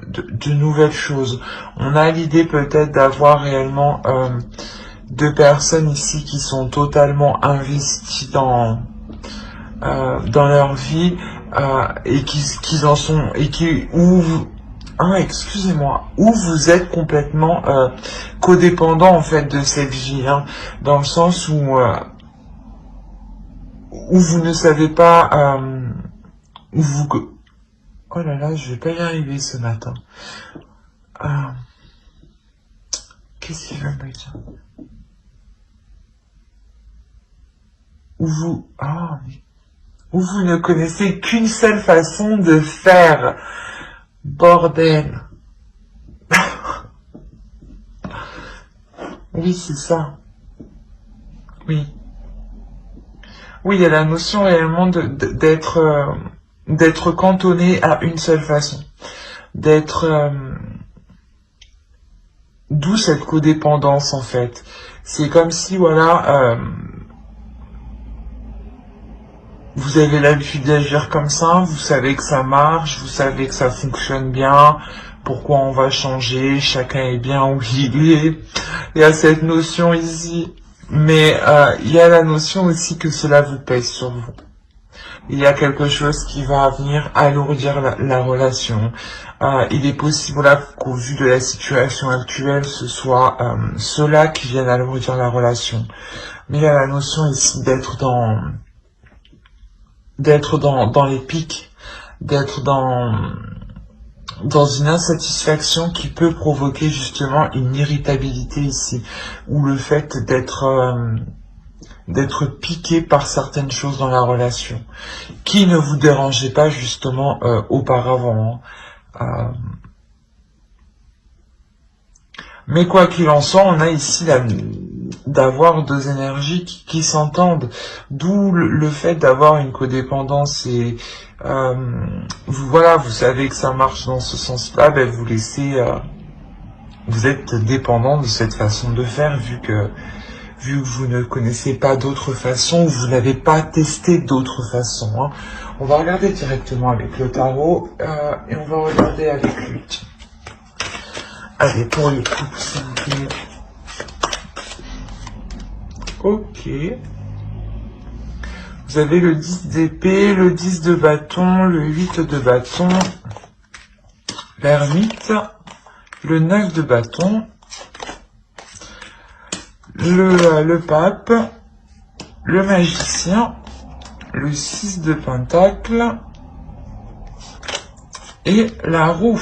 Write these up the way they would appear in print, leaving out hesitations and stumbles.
de nouvelles choses. On a l'idée peut-être d'avoir réellement deux personnes ici qui sont totalement investies dans leur vie et qui en sont et qui excusez-moi, où vous êtes complètement codépendant en fait de cette vie, hein, dans le sens où vous ne savez pas où vous... Oh là là, je vais pas y arriver ce matin. Qu'est-ce qu'il veut me dire? Où vous ne connaissez qu'une seule façon de faire. Bordel. Oui, c'est ça. Oui. Oui, il y a la notion réellement d'être cantonné à une seule façon. D'où cette codépendance en fait. C'est comme si, voilà, vous avez l'habitude d'agir comme ça, vous savez que ça marche, vous savez que ça fonctionne bien, pourquoi on va changer, chacun est bien où il est. Il y a cette notion ici, mais il y a la notion aussi que cela vous pèse sur vous. Il y a quelque chose qui va venir alourdir la relation. Il est possible là qu'au vu de la situation actuelle, ce soit cela qui vienne alourdir la relation. Mais il y a la notion ici d'être dans les pics, d'être dans une insatisfaction qui peut provoquer justement une irritabilité ici, ou le fait d'être piqué par certaines choses dans la relation, qui ne vous dérangeait pas justement auparavant. Mais quoi qu'il en soit, on a ici d'avoir deux énergies qui s'entendent, d'où le fait d'avoir une codépendance et vous savez que ça marche dans ce sens-là, ben vous êtes dépendant de cette façon de faire vu que vous ne connaissez pas d'autres façons, vous n'avez pas testé d'autres façons. Hein. On va regarder directement avec le tarot et on va regarder avec lui. Allez, pour les couples, s'il vous plaît. Ok. Vous avez le 10 d'épée, le 10 de bâton, le 8 de bâton, l'ermite, le 9 de bâton, le pape, le magicien, le 6 de pentacle et la roue.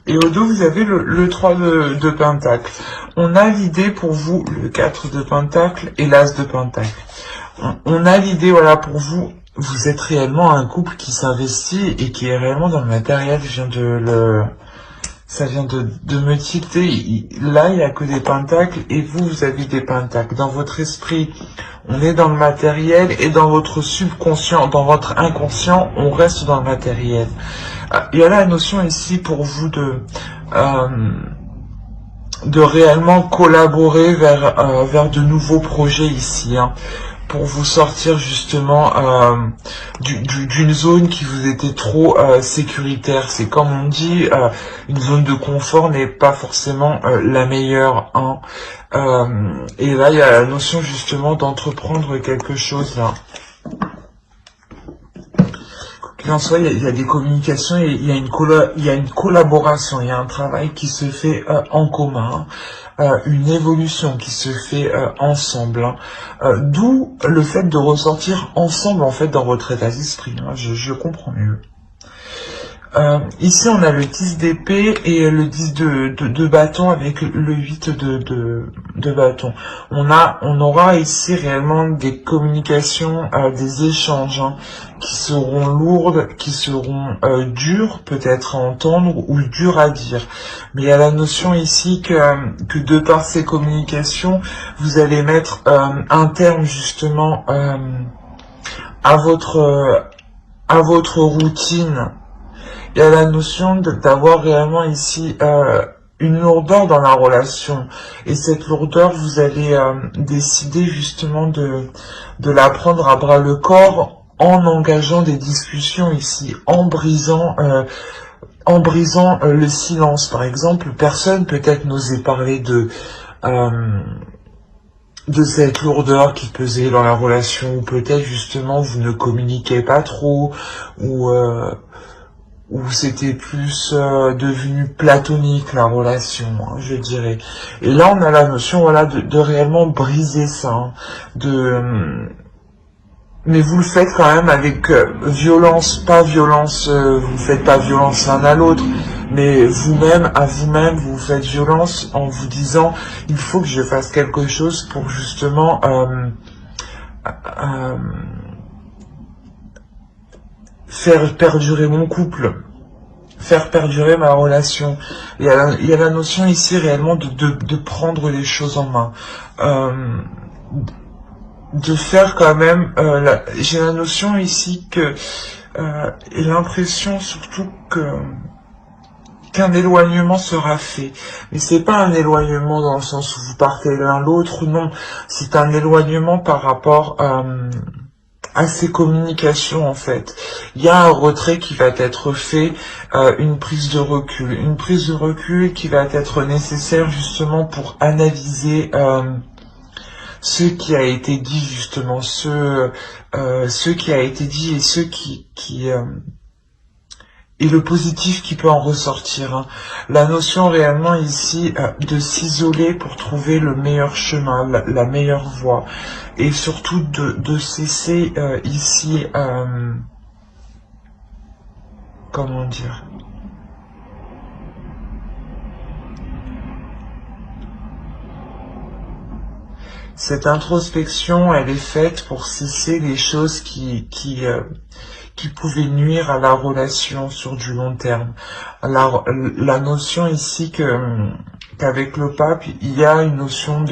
Et au dos, vous avez le 3 de pentacle. On a l'idée pour vous, le 4 de pentacle et l'as de pentacle. On a l'idée, voilà, pour vous, vous êtes réellement un couple qui s'investit et qui est réellement dans le matériel. Ça vient de me tilter. Là, il n'y a que des pentacles et vous avez des pentacles. Dans votre esprit, on est dans le matériel et dans votre subconscient, dans votre inconscient, on reste dans le matériel. Il y a la notion ici pour vous de réellement collaborer vers de nouveaux projets ici, hein, pour vous sortir justement d'une zone qui vous était trop sécuritaire. C'est comme on dit, une zone de confort n'est pas forcément la meilleure. Hein. Et là, il y a la notion justement d'entreprendre quelque chose là. En soi, il y a des communications et il y a une collaboration, il y a un travail qui se fait en commun, une évolution qui se fait ensemble. Hein. D'où le fait de ressortir ensemble en fait dans votre état d'esprit. Hein. Je comprends mieux. Ici, on a le 10 d'épée et le 10 de bâton avec le 8 de bâton. On aura ici réellement des communications, des échanges hein, qui seront lourdes, qui seront dures peut-être à entendre ou dures à dire. Mais il y a la notion ici que de par ces communications, vous allez mettre un terme justement à votre routine. Il y a la notion d'avoir réellement ici une lourdeur dans la relation. Et cette lourdeur, vous allez décider justement de la prendre à bras le corps en engageant des discussions ici, en brisant le silence. Par exemple, personne peut-être n'osait parler de cette lourdeur qui pesait dans la relation, ou peut-être justement vous ne communiquez pas trop, ou c'était plus devenu platonique la relation, hein, je dirais. Et là on a la notion, voilà, de réellement briser ça, hein, mais vous le faites quand même avec violence, pas violence, vous ne faites pas violence l'un à l'autre, mais vous-même, à vous-même, vous faites violence en vous disant, il faut que je fasse quelque chose pour justement faire perdurer mon couple, faire perdurer ma relation. Il y a la notion ici réellement de prendre les choses en main. De faire quand même, j'ai la notion ici que, et l'impression surtout qu'un éloignement sera fait. Mais c'est pas un éloignement dans le sens où vous partez l'un l'autre, non. C'est un éloignement par rapport à ces communications en fait. Il y a un retrait qui va être fait, une prise de recul qui va être nécessaire justement pour analyser ce qui a été dit justement, ce qui a été dit et ce qui et le positif qui peut en ressortir, hein. La notion réellement ici de s'isoler pour trouver le meilleur chemin, la meilleure voie, et surtout de cesser ici, comment dire, cette introspection, elle est faite pour cesser les choses qui pouvaient nuire à la relation sur du long terme. La notion ici qu'avec le pape, il y a une notion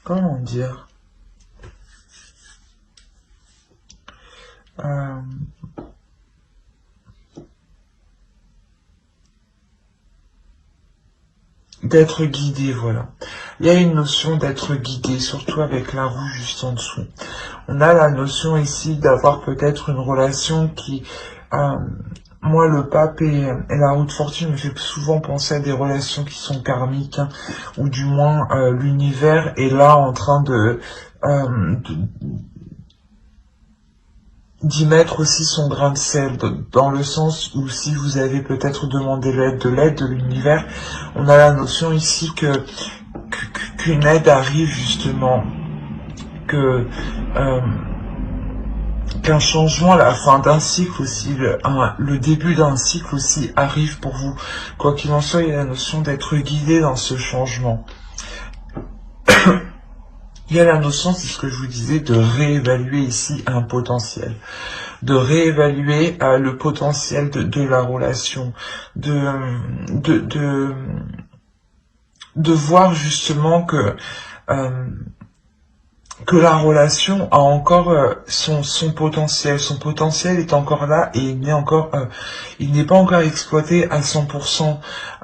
comment dire, d'être guidé, voilà. Il y a une notion d'être guidé, surtout avec la roue juste en dessous. On a la notion ici d'avoir peut-être une relation qui, moi le pape et la roue de fortune me fait souvent penser à des relations qui sont karmiques, hein, ou du moins l'univers est là en train d'y mettre aussi son grain de sel, dans le sens où si vous avez peut-être demandé l'aide de l'univers, on a la notion ici qu'une aide arrive justement, qu'un changement, la fin d'un cycle aussi, le début d'un cycle aussi arrive pour vous. Quoi qu'il en soit, il y a la notion d'être guidé dans ce changement. Il y a la notion, c'est ce que je vous disais, de réévaluer ici un potentiel, de réévaluer le potentiel de la relation, de voir justement que la relation a encore son potentiel. Son potentiel est encore là et il n'est pas encore exploité à 100%.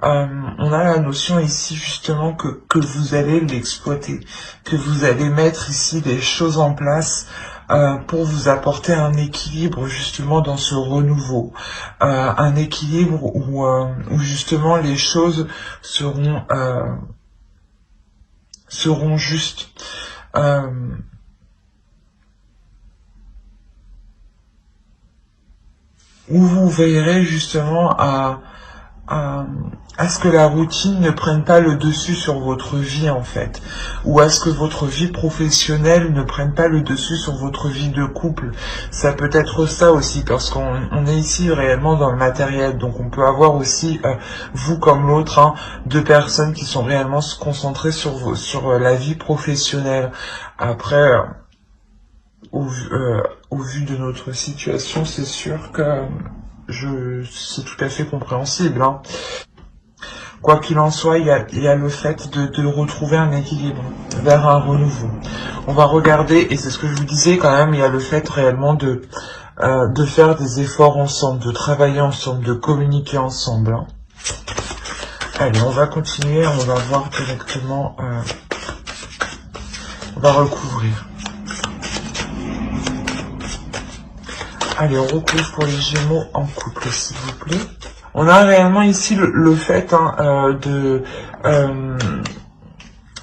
On a la notion ici justement que vous allez l'exploiter, que vous allez mettre ici des choses en place pour vous apporter un équilibre justement dans ce renouveau, un équilibre où justement les choses seront justes. Où vous veillerez justement à ce que la routine ne prenne pas le dessus sur votre vie en fait, ou à ce que votre vie professionnelle ne prenne pas le dessus sur votre vie de couple. Ça peut être ça aussi, parce qu'on est ici réellement dans le matériel, donc on peut avoir aussi, vous comme l'autre, hein, deux personnes qui sont réellement concentrées sur la vie professionnelle. Après, au vu de notre situation, c'est sûr que c'est tout à fait compréhensible, hein. Quoi qu'il en soit, il y a le fait de retrouver un équilibre vers un renouveau. On va regarder, et c'est ce que je vous disais quand même, il y a le fait réellement de faire des efforts ensemble, de travailler ensemble, de communiquer ensemble, hein. Allez, on va continuer, on va voir directement, on va recouvrir. Allez, on recouvre pour les Gémeaux en couple, s'il vous plaît. On a réellement ici le fait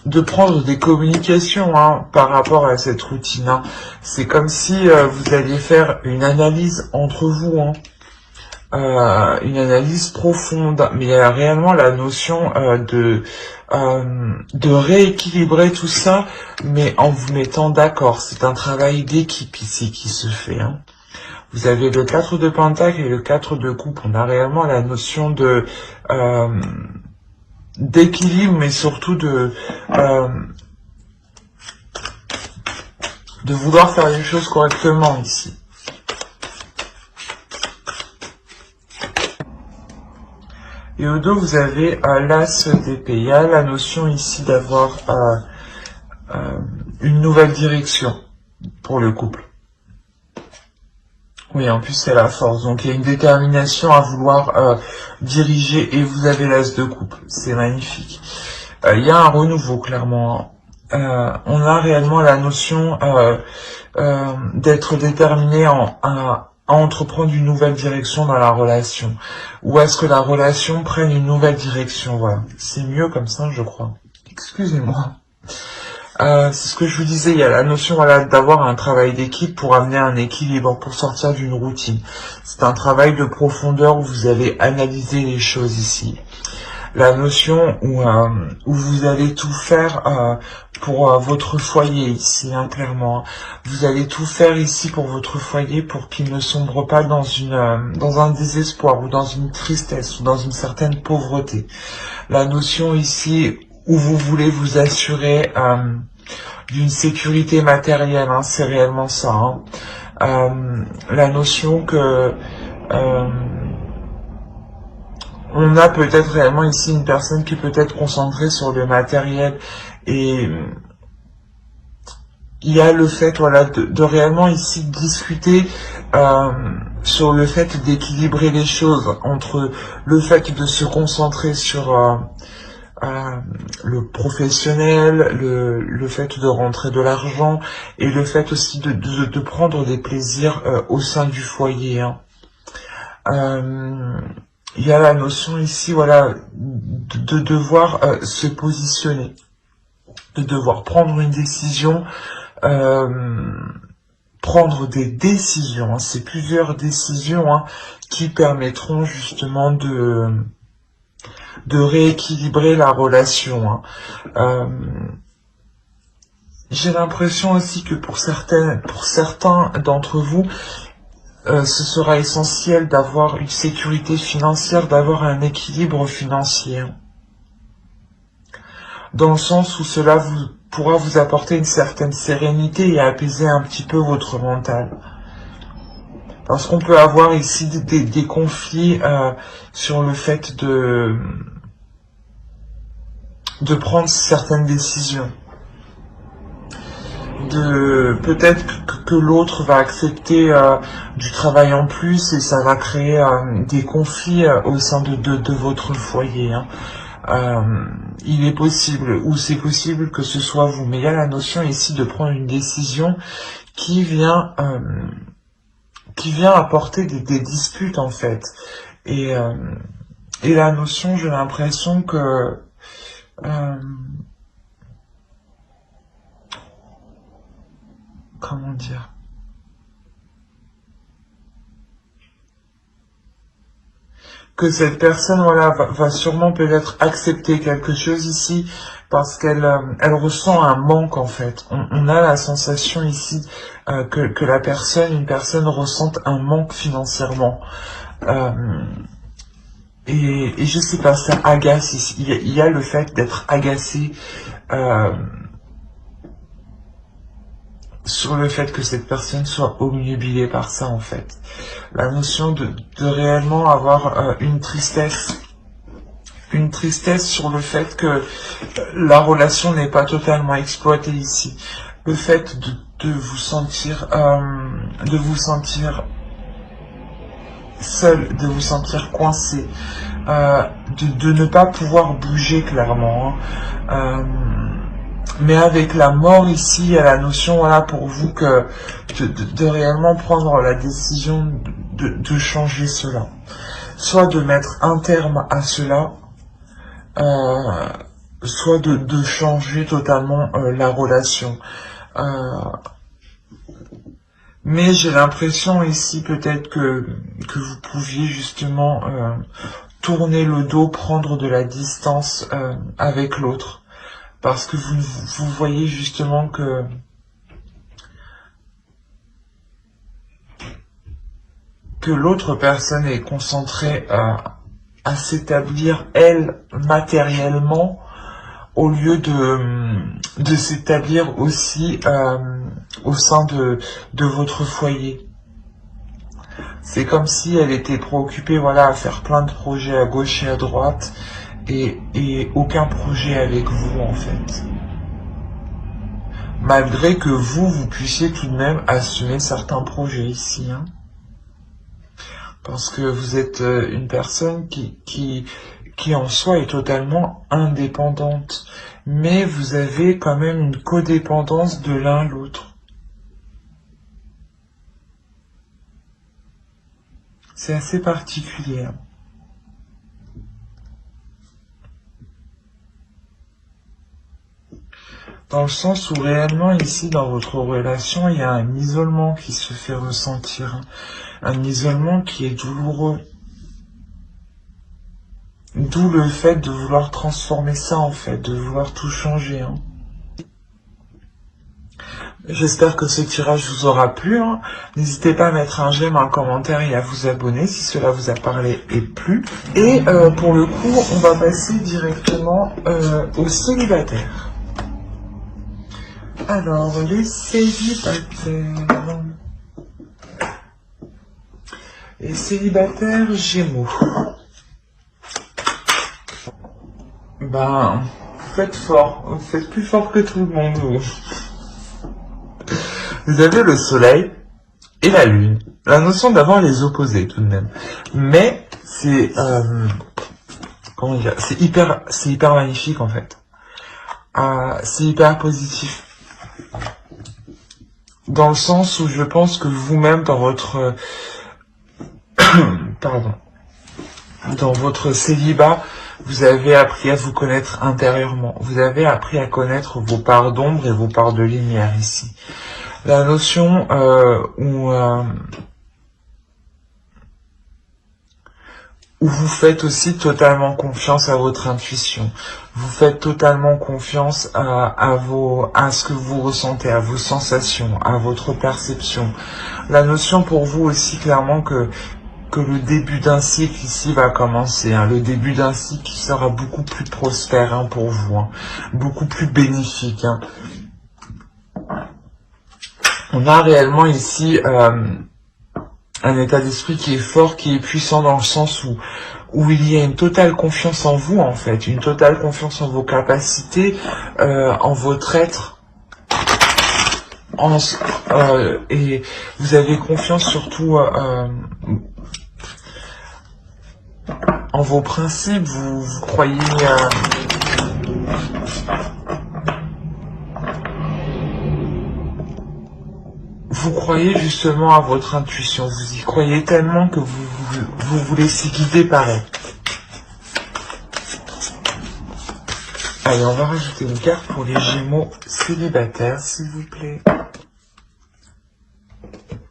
de prendre des communications par rapport à cette routine. C'est comme si vous alliez faire une analyse entre vous, une analyse profonde, mais il y a réellement la notion de rééquilibrer tout ça, mais en vous mettant d'accord. C'est un travail d'équipe ici qui se fait. Vous avez le 4 de Pentacle et le 4 de Coupe. On a réellement la notion de d'équilibre, mais surtout de vouloir faire les choses correctement ici. Et au dos, vous avez l'As d'épée. Il y a la notion ici d'avoir une nouvelle direction pour le couple. Oui, en plus c'est la force, donc il y a une détermination à vouloir diriger, et vous avez l'As de coupe, c'est magnifique. Il y a un renouveau, clairement. On a réellement la notion d'être déterminé à entreprendre une nouvelle direction dans la relation, ou est-ce que la relation prenne une nouvelle direction, voilà. C'est mieux comme ça, je crois. Excusez-moi. C'est ce que je vous disais, il y a la notion d'avoir un travail d'équipe pour amener un équilibre, pour sortir d'une routine. C'est un travail de profondeur où vous avez analysé les choses ici. La notion où vous allez tout faire pour votre foyer ici, clairement. Vous allez tout faire ici pour votre foyer pour qu'il ne sombre pas dans un désespoir ou dans une tristesse ou dans une certaine pauvreté. La notion ici où vous voulez vous assurer d'une sécurité matérielle, c'est réellement ça. La notion que on a peut-être réellement ici une personne qui peut être concentrée sur le matériel, et il y a le fait de réellement ici discuter sur le fait d'équilibrer les choses entre le fait de se concentrer sur le professionnel, le fait de rentrer de l'argent, et le fait aussi de prendre des plaisirs au sein du foyer. Il y a la notion ici, de devoir se positionner, de devoir prendre une décision, prendre des décisions. C'est plusieurs décisions qui permettront justement de rééquilibrer la relation. J'ai l'impression aussi que pour certains d'entre vous, ce sera essentiel d'avoir une sécurité financière, d'avoir un équilibre financier. Dans le sens où cela pourra vous apporter une certaine sérénité et apaiser un petit peu votre mental. Parce qu'on peut avoir ici des conflits sur le fait de prendre certaines décisions. Peut-être que l'autre va accepter du travail en plus, et ça va créer des conflits au sein de votre foyer. Il est possible, ou c'est possible que ce soit vous, mais il y a la notion ici de prendre une décision qui vient apporter des disputes en fait. Et la notion, j'ai l'impression que comment dire, que cette personne va sûrement peut-être accepter quelque chose ici parce qu'elle ressent un manque en fait. On a la sensation ici que une personne ressente un manque financièrement. Et je sais pas, ça agace ici. Il y a le fait d'être agacé sur le fait que cette personne soit obnubilée par ça en fait. La notion de réellement avoir une tristesse sur le fait que la relation n'est pas totalement exploitée ici. Le fait de vous sentir seul, de vous sentir coincé, de ne pas pouvoir bouger clairement. Mais avec la mort ici, il y a la notion, voilà, pour vous que de réellement prendre la décision de changer cela. Soit de mettre un terme à cela, soit de changer totalement la relation. Mais j'ai l'impression ici peut-être que vous pouviez justement tourner le dos, prendre de la distance avec l'autre. Parce que vous voyez justement que l'autre personne est concentrée à s'établir, elle, matériellement, au lieu de s'établir aussi au sein de votre foyer. C'est comme si elle était préoccupée, voilà, à faire plein de projets à gauche et à droite, et aucun projet avec vous, en fait. Malgré que vous puissiez tout de même assumer certains projets ici, hein. Parce que vous êtes une personne qui en soi est totalement indépendante. Mais vous avez quand même une codépendance de l'un à l'autre. C'est assez particulier, hein. Dans le sens où réellement ici dans votre relation, il y a un isolement qui se fait ressentir, hein. Un isolement qui est douloureux. D'où le fait de vouloir transformer ça en fait, de vouloir tout changer, hein. J'espère que ce tirage vous aura plu, hein. N'hésitez pas à mettre un j'aime, un commentaire et à vous abonner si cela vous a parlé et plu. Et pour le coup, on va passer directement aux célibataires. Alors, les célibataires. Les célibataires Gémeaux. Ben, vous faites fort. Vous faites plus fort que tout le monde, vous. Vous avez le soleil et la lune. La notion d'avoir les opposés, tout de même. Mais, c'est... comment dire, c'est hyper magnifique, en fait. C'est hyper positif. Dans le sens où je pense que vous-même, dans votre... pardon. Dans votre célibat, vous avez appris à vous connaître intérieurement. Vous avez appris à connaître vos parts d'ombre et vos parts de lumière ici. La notion où vous faites aussi totalement confiance à votre intuition. Vous faites totalement confiance à ce que vous ressentez, à vos sensations, à votre perception. La notion pour vous aussi clairement que le début d'un cycle ici va commencer, hein. Le début d'un cycle qui sera beaucoup plus prospère, hein, pour vous, hein. Beaucoup plus bénéfique, hein. On a réellement ici un état d'esprit qui est fort, qui est puissant dans le sens où il y a une totale confiance en vous, en fait, une totale confiance en vos capacités, en votre être, et vous avez confiance surtout en vos principes, vous croyez... vous croyez justement à votre intuition, vous y croyez tellement que vous vous laissez guider par elle. Allez, on va rajouter une carte pour les Gémeaux célibataires, s'il vous plaît.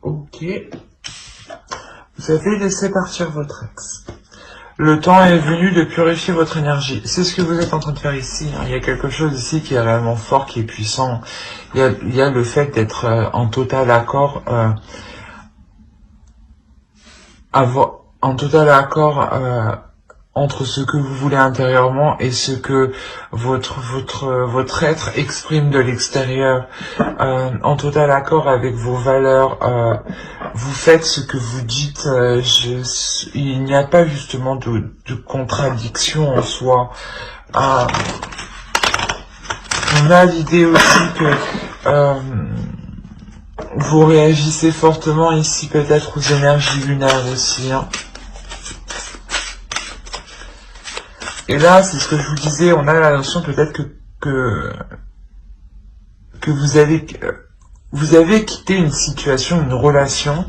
Ok. Vous avez laissé partir votre ex. Le temps est venu de purifier votre énergie. C'est ce que vous êtes en train de faire ici. Il y a quelque chose ici qui est réellement fort, qui est puissant. Il y a le fait d'être en total accord, entre ce que vous voulez intérieurement et ce que votre être exprime de l'extérieur, en total accord avec vos valeurs. Vous faites ce que vous dites. Il n'y a pas justement de contradiction en soi. On a l'idée aussi que vous réagissez fortement ici peut-être aux énergies lunaires aussi, hein. Et là, c'est ce que je vous disais, on a la notion peut-être que vous avez quitté une situation, une relation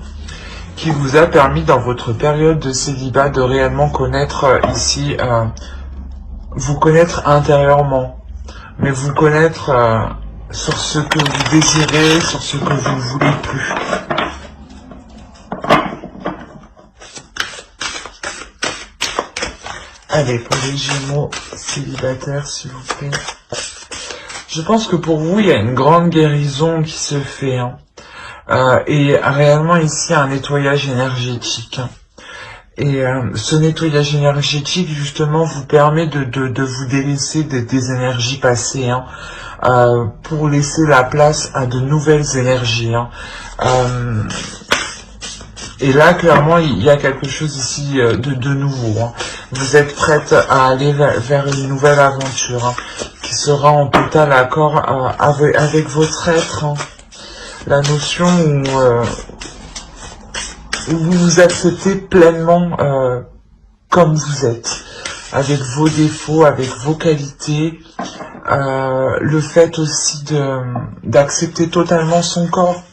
qui vous a permis dans votre période de célibat de réellement connaître ici, vous connaître intérieurement, mais vous connaître sur ce que vous désirez, sur ce que vous ne voulez plus. Allez, pour les Gémeaux célibataires, s'il vous plaît. Je pense que pour vous, il y a une grande guérison qui se fait. Hein. Et réellement ici, un nettoyage énergétique. Et ce nettoyage énergétique, justement, vous permet de vous délaisser des énergies passées, hein, pour laisser la place à de nouvelles énergies. Hein. Et là, clairement, il y a quelque chose ici de nouveau. Hein. Vous êtes prête à aller vers une nouvelle aventure, hein, qui sera en total accord avec votre être. Hein. La notion où vous vous acceptez pleinement comme vous êtes, avec vos défauts, avec vos qualités, le fait aussi d'accepter totalement son corps,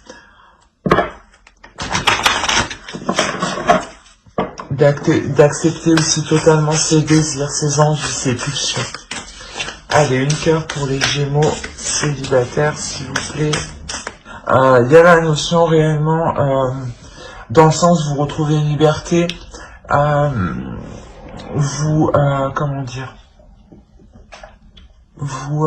d'accepter aussi totalement ses désirs, ses envies, ses pulsions. Allez, une cœur pour les Gémeaux célibataires, s'il vous plaît. Il y a la notion réellement, dans le sens vous retrouvez une liberté, comment dire, vous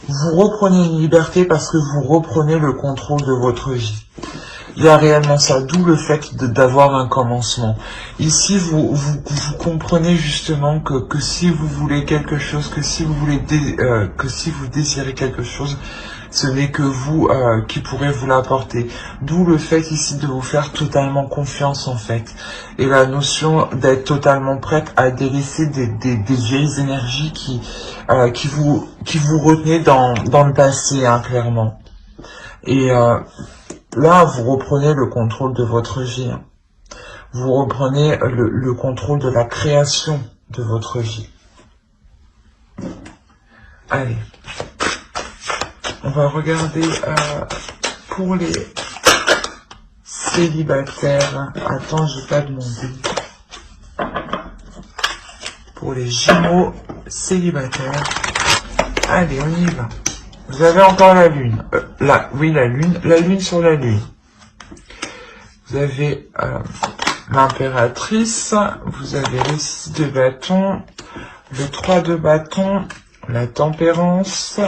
reprenez une liberté parce que vous reprenez le contrôle de votre vie. Il y a réellement ça, d'où le fait d'avoir un commencement. Ici, vous comprenez justement que si vous voulez quelque chose, que si vous désirez quelque chose, ce n'est que vous qui pourrez vous l'apporter. D'où le fait ici de vous faire totalement confiance en fait. Et la notion d'être totalement prête à délaisser des vieilles énergies qui vous retenaient dans le passé, hein, clairement. Et là, vous reprenez le contrôle de votre vie. Hein. Vous reprenez le contrôle de la création de votre vie. Allez. On va regarder pour les célibataires. Attends, j'ai pas demandé. Pour les Gémeaux célibataires. Allez, on y va. Vous avez encore la lune. Oui, la lune sur la lune. Vous avez l'impératrice. Vous avez le 6 de bâton. Le 3 de bâton. La tempérance.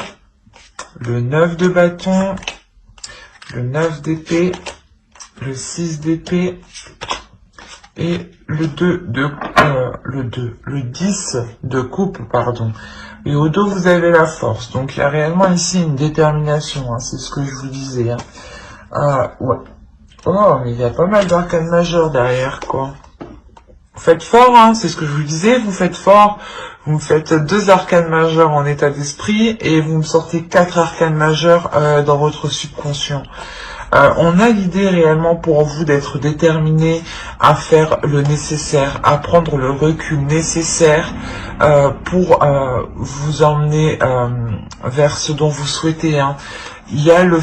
Le 9 de bâton, le 9 d'épée, le 6 d'épée et le 10 de coupe, pardon. Et au dos, vous avez la force. Donc, il y a réellement ici une détermination, hein, c'est ce que je vous disais. Hein. Ouais. Oh, mais il y a pas mal d'arcanes majeures derrière, quoi. Vous faites fort, hein, c'est ce que je vous disais, vous faites fort. Vous me faites 2 arcanes majeures en état d'esprit et vous me sortez 4 arcanes majeures dans votre subconscient. On a l'idée réellement pour vous d'être déterminé à faire le nécessaire, à prendre le recul nécessaire pour vous emmener vers ce dont vous souhaitez. Hein. Il y a le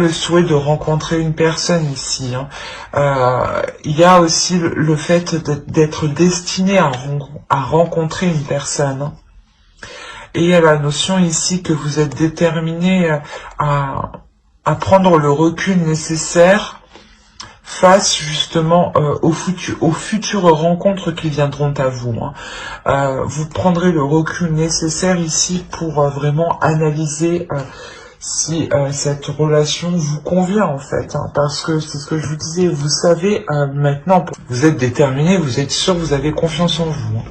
souhait de rencontrer une personne ici. Hein. Il y a aussi le fait d'être destiné à rencontrer une personne. Hein. Et il y a la notion ici que vous êtes déterminé à prendre le recul nécessaire face justement aux futures rencontres qui viendront à vous. Hein. Vous prendrez le recul nécessaire ici pour vraiment analyser si cette relation vous convient en fait, hein, parce que c'est ce que je vous disais, vous savez maintenant, vous êtes déterminé, vous êtes sûr, vous avez confiance en vous. Hein.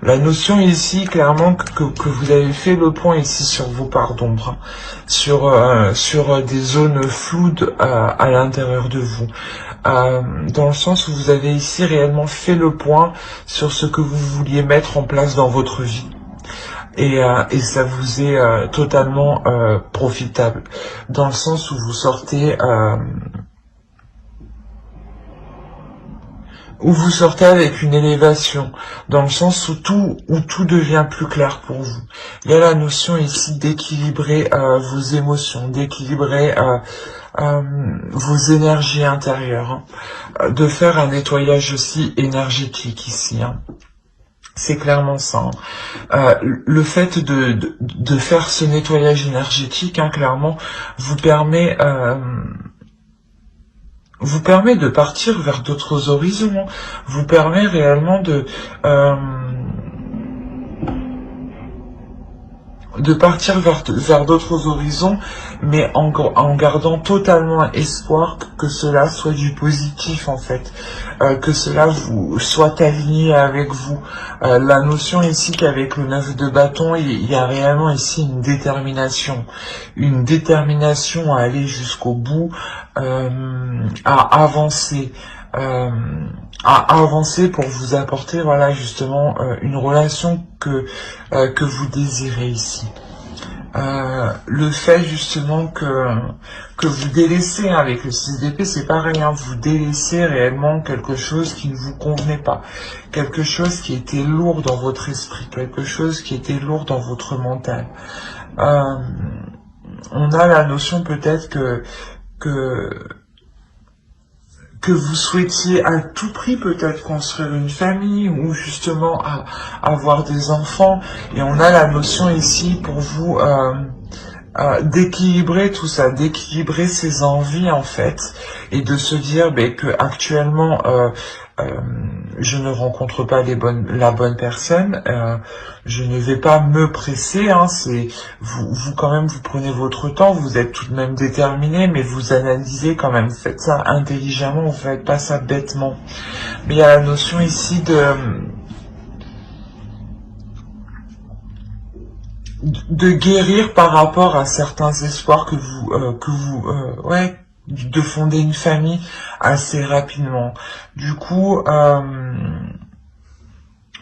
La notion ici, clairement, que vous avez fait le point ici sur vos parts d'ombre, hein, sur des zones floues à l'intérieur de vous, dans le sens où vous avez ici réellement fait le point sur ce que vous vouliez mettre en place dans votre vie. Et ça vous est totalement profitable, dans le sens où vous sortez où vous sortez avec une élévation, dans le sens où tout devient plus clair pour vous. Il y a la notion ici d'équilibrer vos émotions, d'équilibrer vos énergies intérieures, hein, de faire un nettoyage aussi énergétique ici. Hein. C'est clairement ça. Hein. Le fait de faire ce nettoyage énergétique, hein, clairement, vous permet de partir vers d'autres horizons, vous permet réellement de partir vers d'autres horizons, mais en gardant totalement espoir que cela soit du positif en fait, que cela soit aligné avec vous. La notion ici qu'avec le 9 de bâton, il y a réellement ici une détermination à aller jusqu'au bout, à avancer. Pour vous apporter voilà justement une relation que vous désirez ici. Le fait justement que vous délaissez, hein, avec le 6 d'épée, c'est pareil, hein, vous délaissez réellement quelque chose qui ne vous convenait pas, quelque chose qui était lourd dans votre esprit, quelque chose qui était lourd dans votre mental. On a la notion peut-être que vous souhaitiez à tout prix peut-être construire une famille ou justement avoir des enfants, et on a la notion ici pour vous d'équilibrer tout ça, d'équilibrer ses envies en fait, et de se dire que actuellement je ne rencontre pas la bonne personne, je ne vais pas me presser, hein, c'est vous quand même, vous prenez votre temps, vous êtes tout de même déterminé, mais vous analysez quand même, vous faites ça intelligemment, vous faites pas ça bêtement. Mais il y a la notion ici de guérir par rapport à certains espoirs de fonder une famille assez rapidement. Du coup,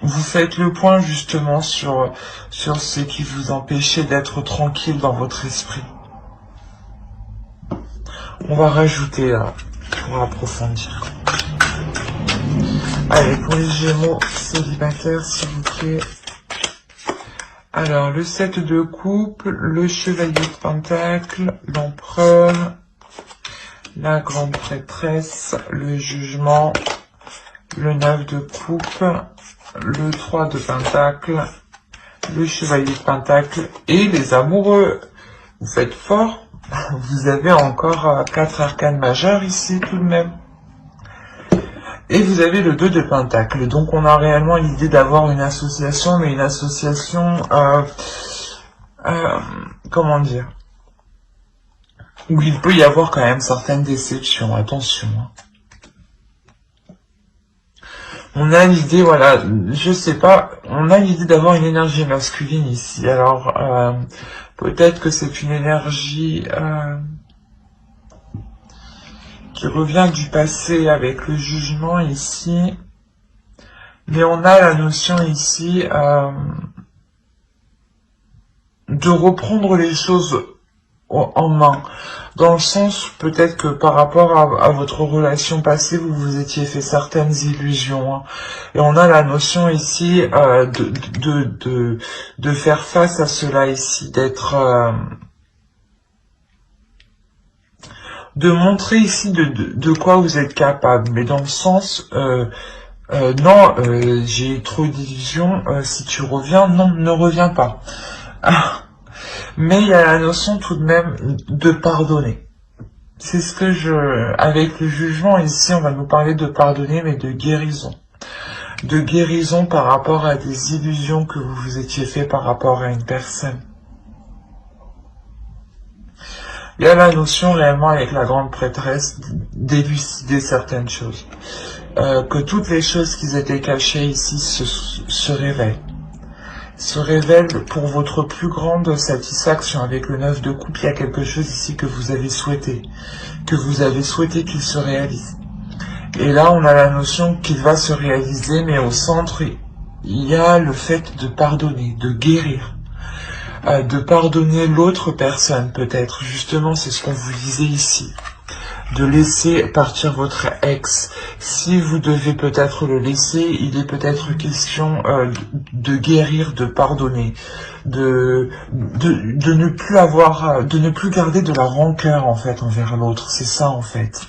vous faites le point justement sur ce qui vous empêchait d'être tranquille dans votre esprit. On va rajouter là, pour approfondir. Allez, pour les Gémeaux célibataires, s'il vous plaît. Alors, le 7 de coupe, le chevalier de pentacle, l'empereur, la grande prêtresse, le jugement, le 9 de coupe, le 3 de pentacle, le chevalier de pentacle et les amoureux. Vous faites fort, vous avez encore 4 arcanes majeures ici tout de même. Et vous avez le 2 de pentacle, donc on a réellement l'idée d'avoir une association, mais une association, comment dire, où il peut y avoir quand même certaines déceptions, attention. On a l'idée, voilà, je sais pas, on a l'idée d'avoir une énergie masculine ici, alors peut-être que c'est une énergie qui revient du passé avec le jugement ici, mais on a la notion ici de reprendre les choses en main, dans le sens peut-être que par rapport à votre relation passée, vous vous étiez fait certaines illusions, hein. Et on a la notion ici de faire face à cela ici, de montrer ici de quoi vous êtes capable, mais dans le sens non, j'ai trop d'illusions, si tu reviens, non, ne reviens pas. Mais il y a la notion tout de même de pardonner. C'est ce que avec le jugement ici, on va nous parler de pardonner, mais de guérison. De guérison par rapport à des illusions que vous vous étiez fait par rapport à une personne. Il y a la notion réellement avec la grande prêtresse d'élucider certaines choses. Que toutes les choses qui étaient cachées ici se révèlent. Se révèlent pour votre plus grande satisfaction. Avec le 9 de coupe, il y a quelque chose ici que vous avez souhaité. Que vous avez souhaité qu'il se réalise. Et là, on a la notion qu'il va se réaliser, mais au centre, il y a le fait de pardonner, de guérir. De pardonner l'autre personne, peut-être. Justement, c'est ce qu'on vous disait ici. de laisser partir votre ex. Si vous devez peut-être le laisser, il est peut-être question de guérir, de pardonner, de ne plus avoir, de ne plus garder de la rancœur en fait envers l'autre. C'est ça en fait.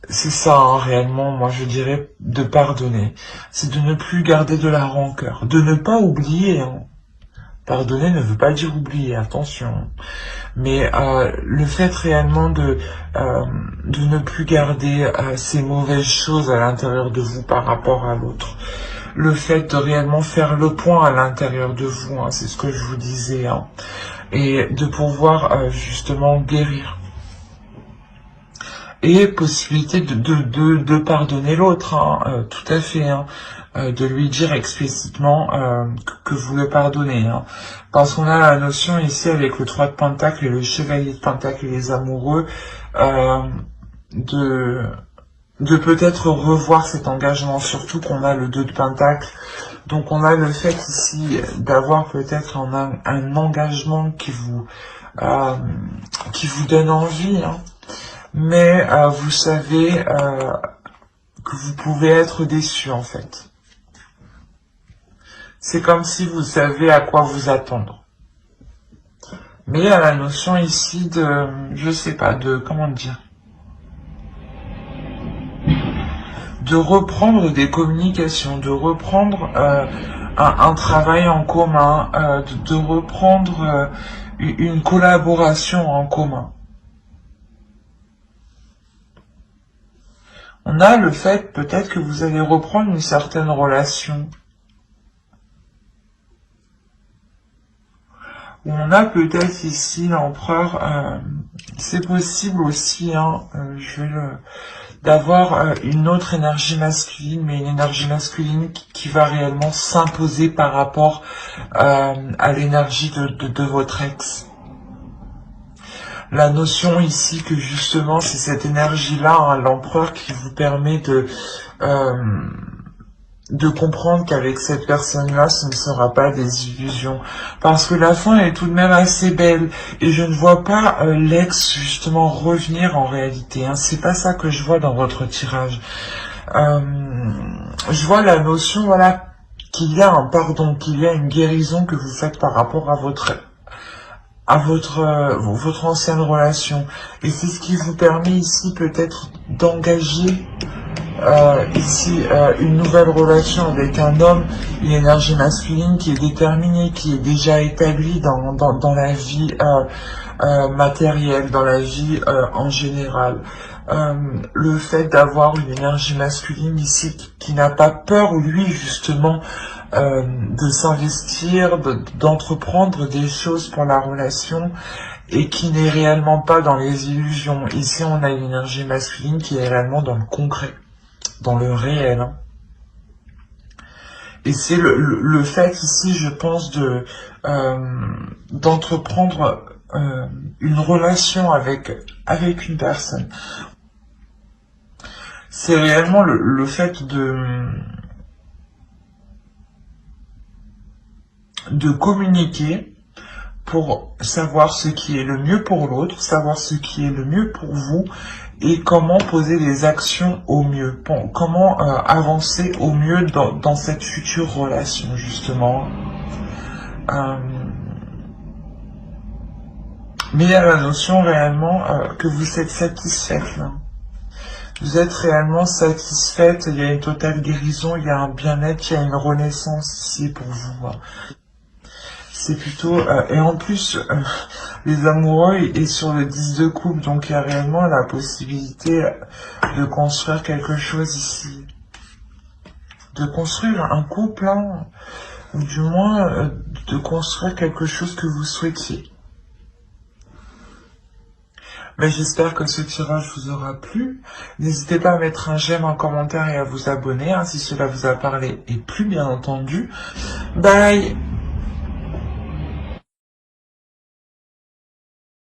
C'est ça, hein, réellement, moi je dirais de pardonner. C'est de ne plus garder de la rancœur, de ne pas oublier. Hein. Pardonner ne veut pas dire oublier, attention. Mais le fait réellement de ne plus garder ces mauvaises choses à l'intérieur de vous par rapport à l'autre. Le fait de réellement faire le point à l'intérieur de vous, hein, c'est ce que je vous disais. Hein, et de pouvoir justement guérir. Et possibilité de pardonner l'autre, hein, tout à fait, hein, de lui dire explicitement que vous le pardonnez. Hein, parce qu'on a la notion ici avec le 3 de Pentacle et le Chevalier de Pentacle et les amoureux, de peut-être revoir cet engagement, surtout qu'on a le 2 de Pentacle. Donc on a le fait ici d'avoir peut-être un engagement qui vous donne envie, hein. Mais vous savez que vous pouvez être déçu en fait. C'est comme si vous savez à quoi vous attendre. Mais il y a la notion ici de, je sais pas, de, comment dire, de reprendre des communications, de reprendre un travail en commun, de reprendre une collaboration en commun. On a le fait peut-être que vous allez reprendre une certaine relation. On a peut-être ici l'empereur, c'est possible aussi, hein, d'avoir une autre énergie masculine, mais une énergie masculine qui va réellement s'imposer par rapport à l'énergie de votre ex. La notion ici que justement c'est cette énergie-là, hein, l'empereur, qui vous permet de comprendre qu'avec cette personne-là, ce ne sera pas des illusions. Parce que la fin est tout de même assez belle. Et je ne vois pas l'ex justement revenir en réalité. Hein. C'est pas ça que je vois dans votre tirage. Je vois la notion, voilà, qu'il y a un pardon, qu'il y a une guérison que vous faites par rapport à votre ancienne relation. Et c'est ce qui vous permet ici peut-être d'engager une nouvelle relation avec un homme, une énergie masculine qui est déterminée, qui est déjà établie dans la vie matérielle, dans la vie en général. Le fait d'avoir une énergie masculine ici qui n'a pas peur, lui, justement, de s'investir, d'entreprendre des choses pour la relation, et qui n'est réellement pas dans les illusions. Ici, on a une énergie masculine qui est réellement dans le concret, dans le réel. Hein. Et c'est le fait ici, je pense, d'entreprendre une relation avec une personne. C'est réellement le fait de communiquer pour savoir ce qui est le mieux pour l'autre, savoir ce qui est le mieux pour vous, et comment poser les actions au mieux, comment avancer au mieux dans cette future relation, justement. Mais il y a la notion réellement que vous êtes satisfaite, là. Vous êtes réellement satisfaite, il y a une totale guérison, il y a un bien-être, il y a une renaissance ici pour vous. C'est plutôt... et en plus, les amoureux est sur le 10 de coupe, donc il y a réellement la possibilité de construire quelque chose ici. De construire un couple, hein, ou du moins de construire quelque chose que vous souhaitiez. Mais j'espère que ce tirage vous aura plu. N'hésitez pas à mettre un j'aime, un commentaire et à vous abonner, hein, si cela vous a parlé et plu, bien entendu. Bye!